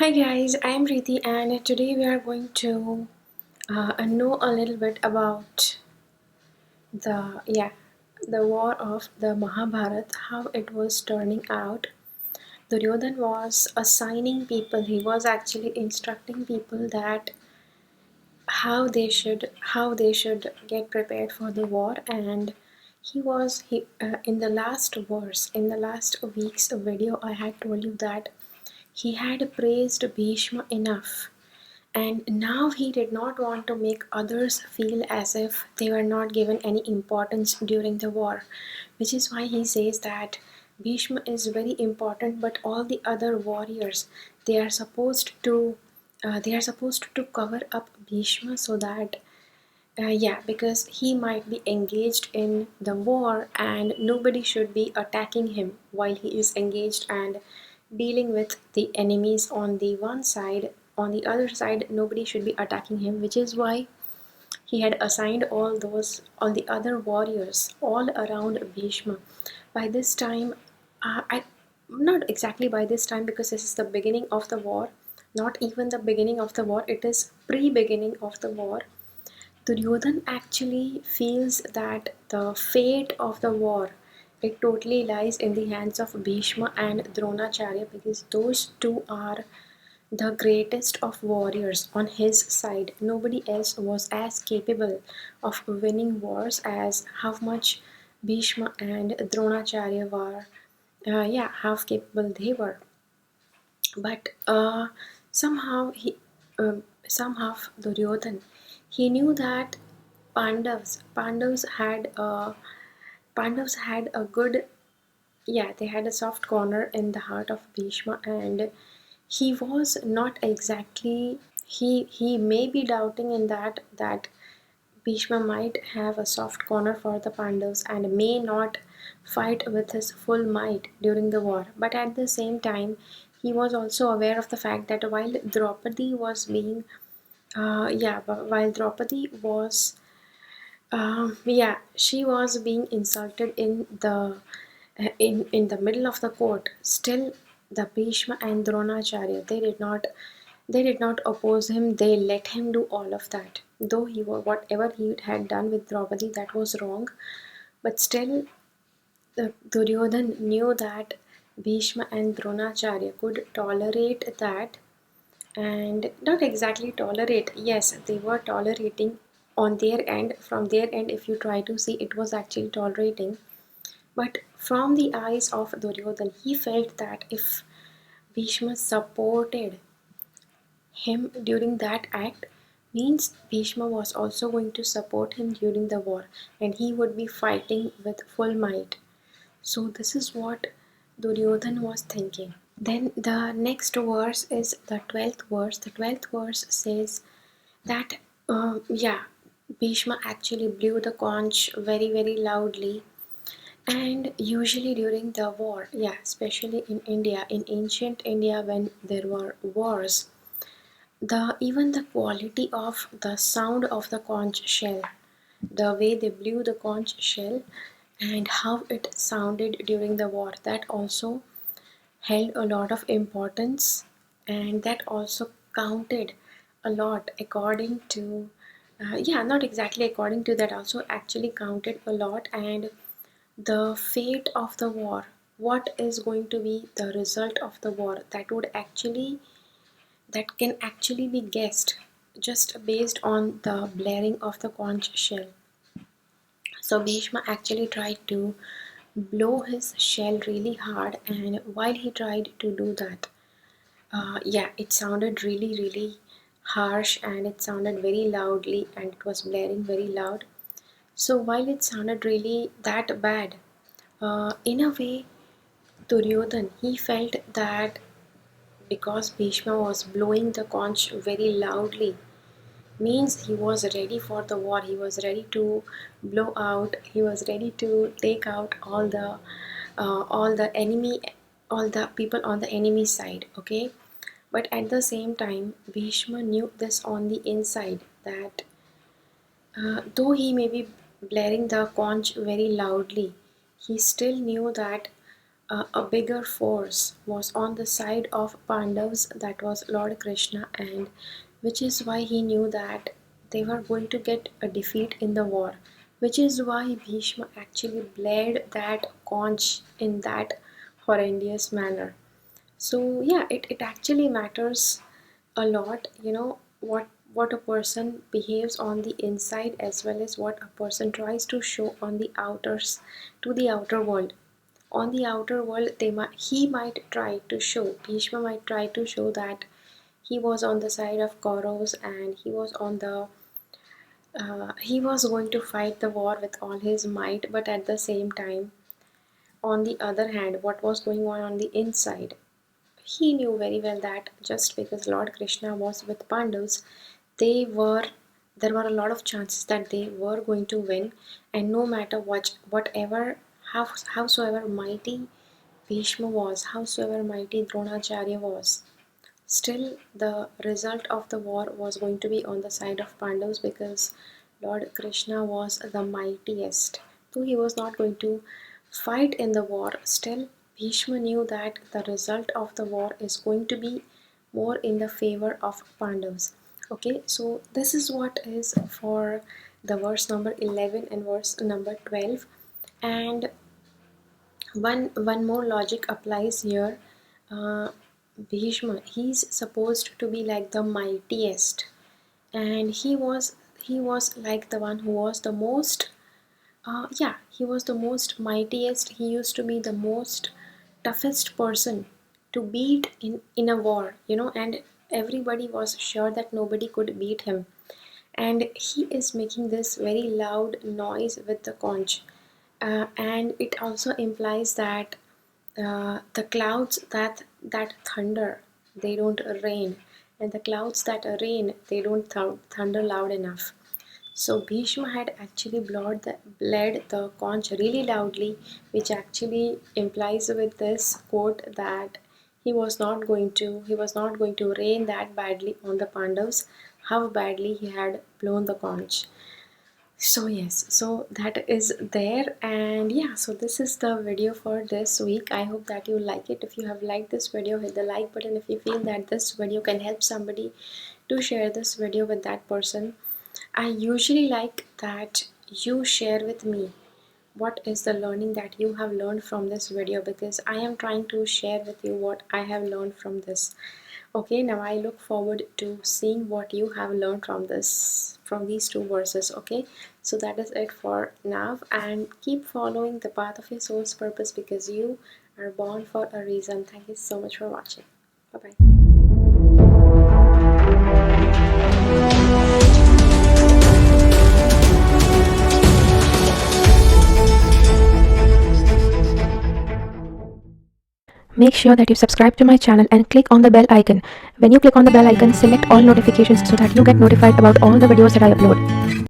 Hi guys, I am Preeti and today we are going to know a little bit about the war of the Mahabharat, how it was turning out. Duryodhan was assigning people, he was actually instructing people that how they should get prepared for the war, and he in the last verse, in the last week's video I had told you that he had praised Bhishma enough. And now he did not want to make others feel as if they were not given any importance during the war, which is why he says that Bhishma is very important, but all the other warriors they are supposed to cover up Bhishma so that because he might be engaged in the war and nobody should be attacking him while he is engaged and dealing with the enemies on the one side. On the other side, nobody should be attacking him, which is why he had assigned all the other warriors all around Bhishma. By this time, I not exactly by this time because this is the beginning of the war, not even the beginning of the war, it is pre-beginning of the war. Duryodhan actually feels that the fate of the war it totally lies in the hands of Bhishma and Dronacharya because those two are the greatest of warriors on his side. Nobody else was as capable of winning wars as how much Bhishma and Dronacharya were. How capable they were. But somehow he, somehow Duryodhan, he knew that Pandavas had a good, they had a soft corner in the heart of Bhishma, and he was not exactly he may be doubting in that Bhishma might have a soft corner for the Pandavas and may not fight with his full might during the war. But at the same time, he was also aware of the fact that while Draupadi was being, while Draupadi was, she was being insulted in the middle of the court. Still, the Bhishma and Dronacharya they did not oppose him. They let him do all of that. Though whatever he had done with Draupadi that was wrong, but still the Duryodhan knew that Bhishma and Dronacharya could tolerate that, and not exactly tolerate. Yes, they were tolerating on their end. From their end, if you try to see, it was actually tolerating. But from the eyes of Duryodhan, he felt that if Bhishma supported him during that act, means Bhishma was also going to support him during the war and he would be fighting with full might. So, this is what Duryodhan was thinking. Then the next verse is the 12th verse. The 12th verse says that, Bhishma actually blew the conch very, very loudly. And usually during the war, especially in India, in ancient India, when there were wars, the even the quality of the sound of the conch shell, the way they blew the conch shell, and how it sounded during the war, that also held a lot of importance, and that also counted a lot according to, not exactly according to that, also actually counted a lot. And the fate of the war, what is going to be the result of the war, that can actually be guessed just based on the blaring of the conch shell. So Bhishma actually tried to blow his shell really hard, and while he tried to do that, it sounded really, really harsh and it sounded very loudly and it was blaring very loud. So while it sounded really that bad, in a way, Duryodhan he felt that because Bhishma was blowing the conch very loudly, means he was ready for the war. He was ready to blow out. He was ready to take out all the enemy, all the people on the enemy side. Okay, but at the same time, Bhishma knew this on the inside that though he may be blaring the conch very loudly, he still knew that a bigger force was on the side of Pandavas, that was Lord Krishna, and which is why he knew that they were going to get a defeat in the war, which is why Bhishma actually bled that conch in that horrendous manner. So yeah, it actually matters a lot, what a person behaves on the inside as well as what a person tries to show on the outers to the outer world. On the outer world, he might try to show, Bhishma might try to show that he was on the side of Kauravas, and he was going to fight the war with all his might, but at the same time, on the other hand, what was going on the inside, he knew very well that just because Lord Krishna was with Pandavas, they were there were a lot of chances that they were going to win, and no matter whatever, howsoever mighty Bhishma was, howsoever mighty Dronacharya was, still the result of the war was going to be on the side of Pandavas, because Lord Krishna was the mightiest. Though he was not going to fight in the war, still Bhishma knew that the result of the war is going to be more in the favor of Pandavas. Okay, so this is what is for the verse number 11 and verse number 12. And one more logic applies here. uh, Bhishma, he's supposed to be like the mightiest, and he was like the one who was the most, yeah, he was the most mightiest. He used to be the most toughest person to beat in a war, and everybody was sure that nobody could beat him. And he is making this very loud noise with the conch, and it also implies that the clouds that thunder, they don't rain, and the clouds that rain, they don't thunder loud enough. So Bhishma had actually bled the conch really loudly, which actually implies with this quote that he was not going to rain that badly on the Pandavas, how badly he had blown the conch. So yes, so that is there. And yeah, so this is the video for this week. I hope that you like it. If you have liked this video, hit the like button. If you feel that this video can help somebody, to share this video with that person. I usually like that you share with me what is the learning that you have learned from this video, because I am trying to share with you what I have learned from this. Okay, now I look forward to seeing what you have learned from these two verses. Okay, so that is it for now, and keep following the path of your soul's purpose, because you are born for a reason. Thank you so much for watching. Bye bye. Make sure that you subscribe to my channel and click on the bell icon. When you click on the bell icon, select all notifications so that you get notified about all the videos that I upload.